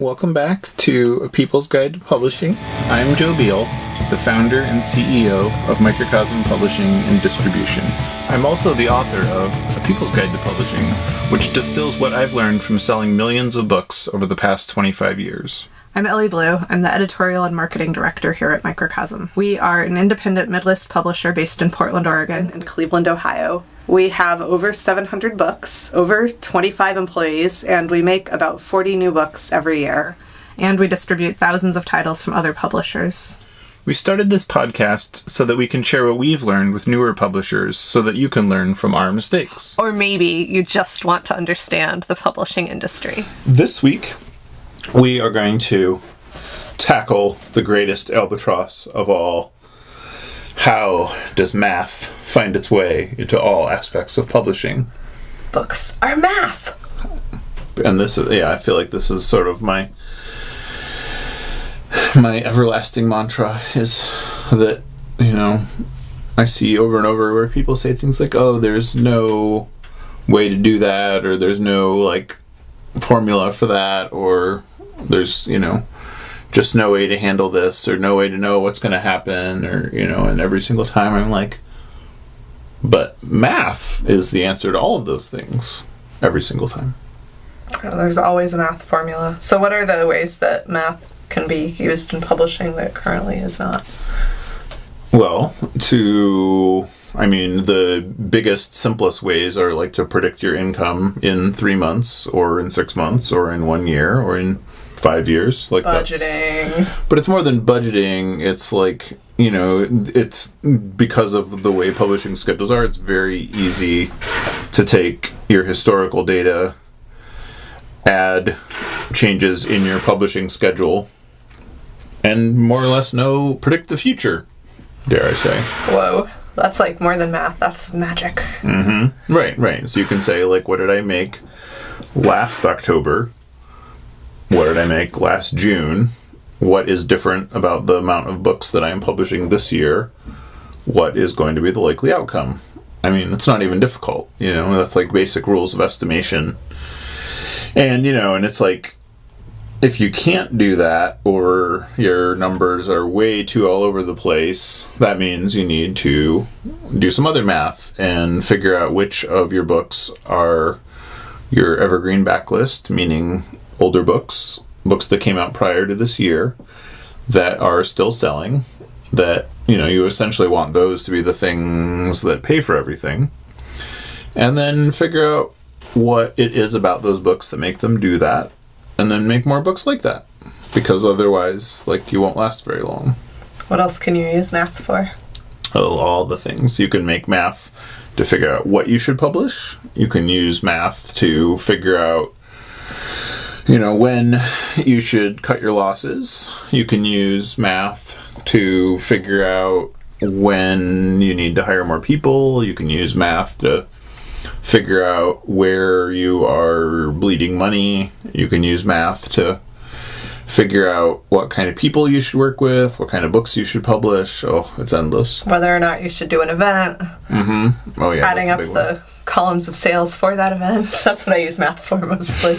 Welcome back to A People's Guide to Publishing. I'm Joe Biel, the founder and CEO of Microcosm Publishing and Distribution. I'm also the author of A People's Guide to Publishing, which distills what I've learned from selling millions of books over the past 25 years. I'm Elly. I'm the editorial and marketing director here at Microcosm. We are an independent Midlist publisher based in Portland, Oregon, and Cleveland, Ohio. We have over 700 books, over 25 employees, and we make about 40 new books every year. And we distribute thousands of titles from other publishers. We started this podcast so that we can share what we've learned with newer publishers so that you can learn from our mistakes. Or maybe you just want to understand the publishing industry. This week, we are going to tackle the greatest albatross of all. How does math find its way into all aspects of publishing? Books are math! And this is, I feel like this is sort of my everlasting mantra is that, I see over and over where people say things like, oh, there's no way to do that, or there's no, formula for that, or there's, just no way to handle this, or no way to know what's going to happen, or, and every single time I'm like, but math is the answer to all of those things, every single time. Oh, there's always a math formula. So what are the ways that math can be used in publishing that currently is not? Well, the biggest, simplest ways are to predict your income in 3 months, or in 6 months, or in 1 year, or in 5 years. Budgeting. But it's more than budgeting. It's it's because of the way publishing schedules are, it's very easy to take your historical data, add changes in your publishing schedule, and more or less predict the future, dare I say. Whoa. That's more than math. That's magic. Mm-hmm. Right. So you can say, what did I make last October? What did I make last June? What is different about the amount of books that I am publishing this year? What is going to be the likely outcome? It's not even difficult. That's basic rules of estimation. And, and it's if you can't do that, or your numbers are way too all over the place, that means you need to do some other math and figure out which of your books are your evergreen backlist, meaning older books that came out prior to this year that are still selling, that, you essentially want those to be the things that pay for everything. And then figure out what it is about those books that make them do that, and then make more books like that, because otherwise, you won't last very long. What else can you use math for? Oh, all the things. You can make math to figure out what you should publish. You can use math to figure out, when you should cut your losses. You can use math to figure out when you need to hire more people. You can use math to figure out where you are bleeding money. You can use math to figure out what kind of people you should work with, what kind of books you should publish. Oh, it's endless. Whether or not you should do an event. Mm-hmm. Oh, yeah. Adding up the columns of sales for that event. That's what I use math for mostly.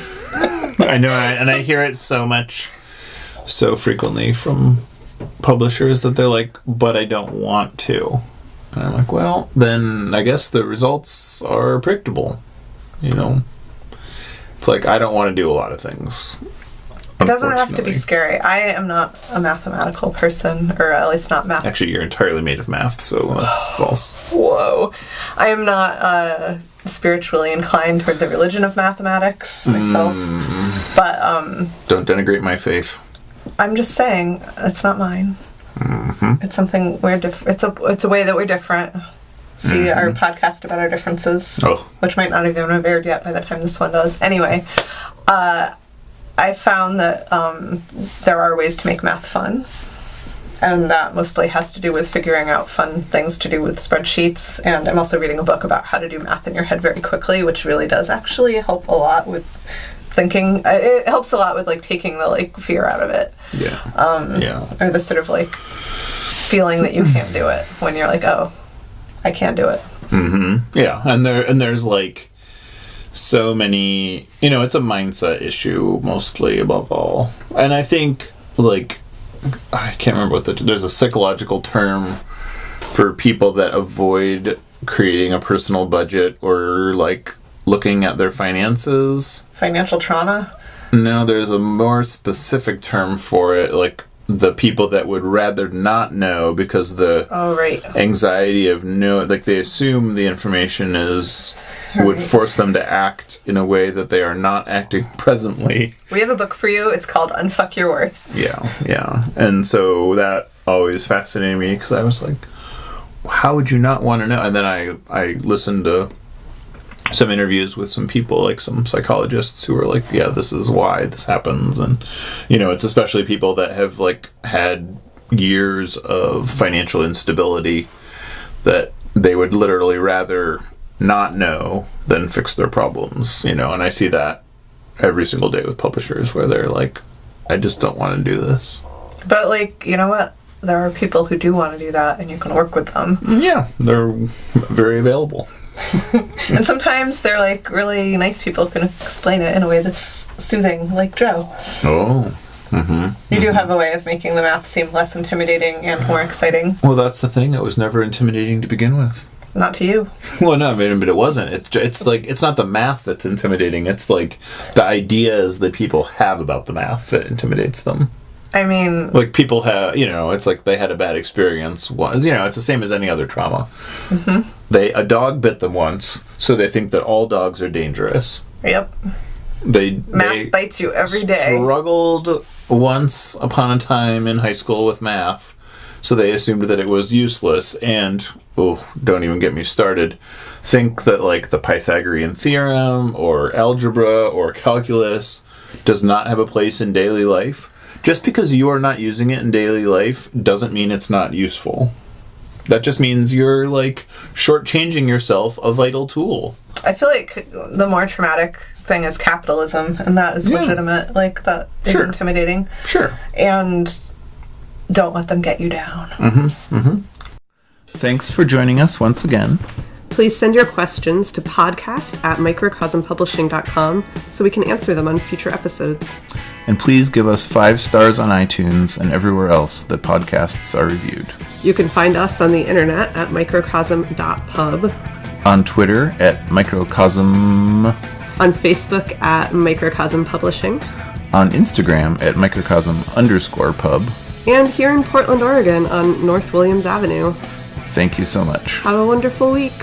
I know, and I hear it so frequently from publishers that they're like, but I don't want to. And I'm like, well, then I guess the results are predictable. It's I don't want to do a lot of things. It doesn't have to be scary. I am not a mathematical person, or at least not math. Actually, you're entirely made of math, so that's false. Whoa. I am not spiritually inclined toward the religion of mathematics myself. But, don't denigrate my faith. I'm just saying, it's not mine. Mm-hmm. It's something we're different. It's a way that we're different. See our podcast about our differences, which might not even have aired yet by the time this one does. Anyway, I found that there are ways to make math fun, and that mostly has to do with figuring out fun things to do with spreadsheets. And I'm also reading a book about how to do math in your head very quickly, which really does actually help a lot with thinking. It helps a lot with taking the fear out of it. Yeah. Or the sort of feeling that you can't do it when you're oh, I can't do it. Mm-hmm. Yeah, and there's so many, it's a mindset issue mostly above all. And I think, like, I can't remember there's a psychological term for people that avoid creating a personal budget or, like, looking at their finances. Financial trauma? No, there's a more specific term for it, like the people that would rather not know because the anxiety of like they assume the information would force them to act in a way that they are not acting presently. We have a book for you. It's called Unfuck Your Worth. Yeah. And so that always fascinated me because I was like, how would you not want to know? And then I listened to some interviews with some people, like some psychologists who were like, yeah, this is why this happens. And, it's especially people that have, like, had years of financial instability that they would literally rather not know than fix their problems, and I see that every single day with publishers where they're like, I just don't want to do this. But, like, you know what? There are people who do want to do that, and you can work with them. Yeah, they're very available. And sometimes they're, like, really nice people who can explain it in a way that's soothing, like Joe. Oh. You do have a way of making the math seem less intimidating and more exciting. Well, that's the thing. It was never intimidating to begin with. Not to you. Well, no, but it wasn't. It's like, it's not the math that's intimidating. It's like the ideas that people have about the math that intimidates them. I mean... Like, people have, it's like they had a bad experience. It's the same as any other trauma. A dog bit them once, so they think that all dogs are dangerous. Yep. Math bites you every day. Struggled once upon a time in high school with math, so they assumed that it was useless, and, don't even get me started, think that, like, the Pythagorean theorem, or algebra, or calculus does not have a place in daily life. Just because you are not using it in daily life doesn't mean it's not useful. That just means you're, like, shortchanging yourself a vital tool. I feel like the more traumatic thing is capitalism, and that is legitimate. Like, that is intimidating. Sure. And don't let them get you down. Thanks for joining us once again. Please send your questions to podcast@microcosmpublishing.com so we can answer them on future episodes. And please give us 5 stars on iTunes and everywhere else that podcasts are reviewed. You can find us on the internet at microcosm.pub. On Twitter at Microcosm. On Facebook at Microcosm Publishing. On Instagram at Microcosm_pub. And here in Portland, Oregon on North Williams Avenue. Thank you so much. Have a wonderful week.